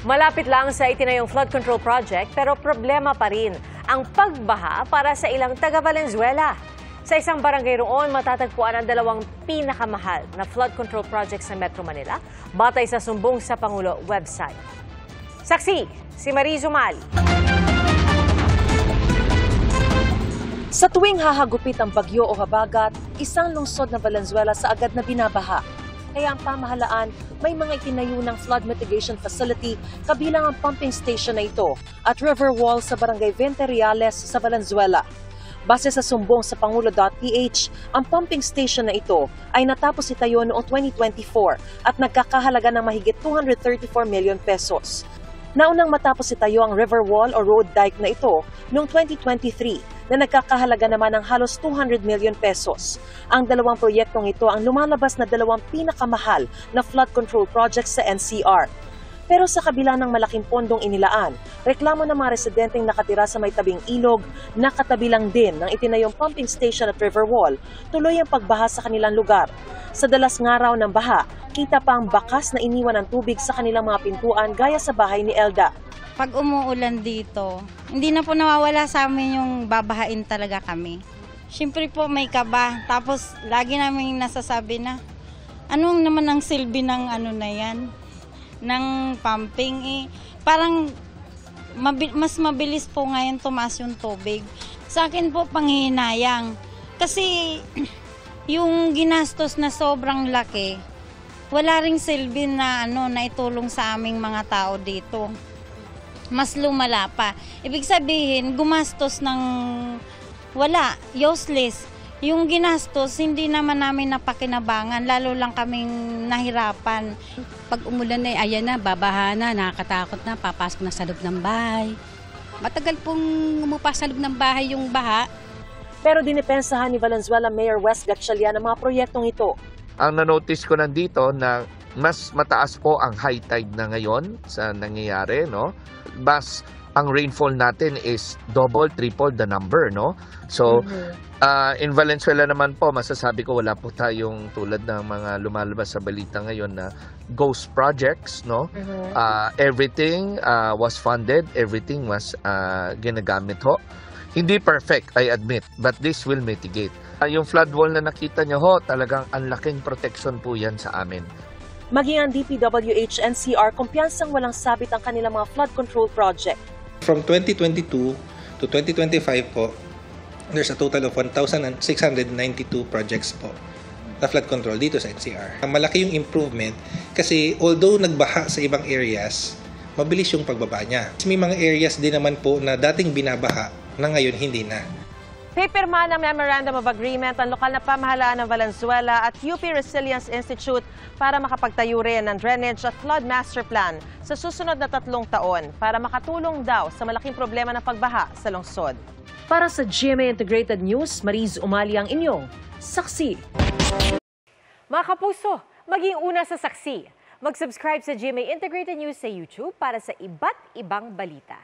Malapit lang sa itinayong flood control project pero problema pa rin ang pagbaha para sa ilang taga-Valenzuela. Sa isang barangay roon, matatagpuan ang dalawang pinakamahal na flood control project sa Metro Manila batay sa sumbong sa Pangulo website. Saksi, si Mariz Umali. Sa tuwing hahagupit ang bagyo o habagat, isang lungsod na Valenzuela sa agad na binabaha. Kaya ang pamahalaan may mga itinayo ng flood mitigation facility kabilang ang pumping station na ito at river wall sa barangay 20 Reales sa Valenzuela. Base sa sumbong sa Pangulo.ph, ang pumping station na ito ay natapos itayo noong 2024 at nagkakahalaga ng mahigit 234 million pesos. Naunang matapos itayo ang river wall o road dike na ito noong 2023 na nagkakahalaga naman ng halos 200 million pesos. Ang dalawang proyektong ito ang lumalabas na dalawang pinakamahal na flood control projects sa NCR. Pero sa kabila ng malaking pondong inilaan, reklamo ng mga residenteng nakatira sa may tabing ilog, nakatabi lang din ng itinayong pumping station at river wall, tuloy ang pagbaha sa kanilang lugar. Sa dalas nga raw ng baha, kita pa ang bakas na iniwan ng tubig sa kanilang mga pintuan gaya sa bahay ni Elda. Pag umuulan dito, hindi na po nawawala sa amin yung babahain talaga kami. Siyempre po may kaba, tapos lagi namin nasasabi na, anong naman ang silbi ng ano na yan, ng pumping parang mas mabilis po ngayon tumaas yung tubig. Sa akin po panghihinayang, kasi yung ginastos na sobrang laki, wala ring silbi na na itulong sa aming mga tao dito. Mas lumala pa. Ibig sabihin, gumastos ng wala, useless. Yung ginastos, hindi naman namin napakinabangan, lalo lang kaming nahirapan. Pag umulan na, ayan na, babaha na, nakakatakot na, papasok na sa loob ng bahay. Matagal pong umupas sa loob ng bahay yung baha. Pero dinipensahan ni Valenzuela Mayor Wes Gatchalian ang mga proyektong ito. Ang na-notice ko nandito na mas mataas po ang high tide na ngayon sa nangyayari, no? Bas, ang rainfall natin is double, triple the number, no? So, in Valenzuela naman po, masasabi ko wala po tayong tulad ng mga lumalabas sa balita ngayon na ghost projects, no? Everything was funded, everything was ginagamit ho. Hindi perfect, I admit, but this will mitigate. Yung flood wall na nakita nyo ho, talagang ang laking protection po yan sa amin. Maging ang DPWH NCR, kumpiyansang walang sabit ang kanilang mga flood control project. From 2022 to 2025 po, there's a total of 1,692 projects po na flood control dito sa NCR. Malaki yung improvement kasi although nagbaha sa ibang areas, mabilis yung pagbaba niya. May mga areas din naman po na dating binabaha na ngayon hindi na. Pipirma ng Memorandum of Agreement ang lokal na pamahalaan ng Valenzuela at UP Resilience Institute para makapagtayo rin ng drainage at flood master plan sa susunod na 3 taon para makatulong daw sa malaking problema ng pagbaha sa lungsod. Para sa GMA Integrated News, Mariz Umali ang inyong saksi. Mga kapuso, maging una sa saksi. Mag-subscribe sa GMA Integrated News sa YouTube para sa iba't ibang balita.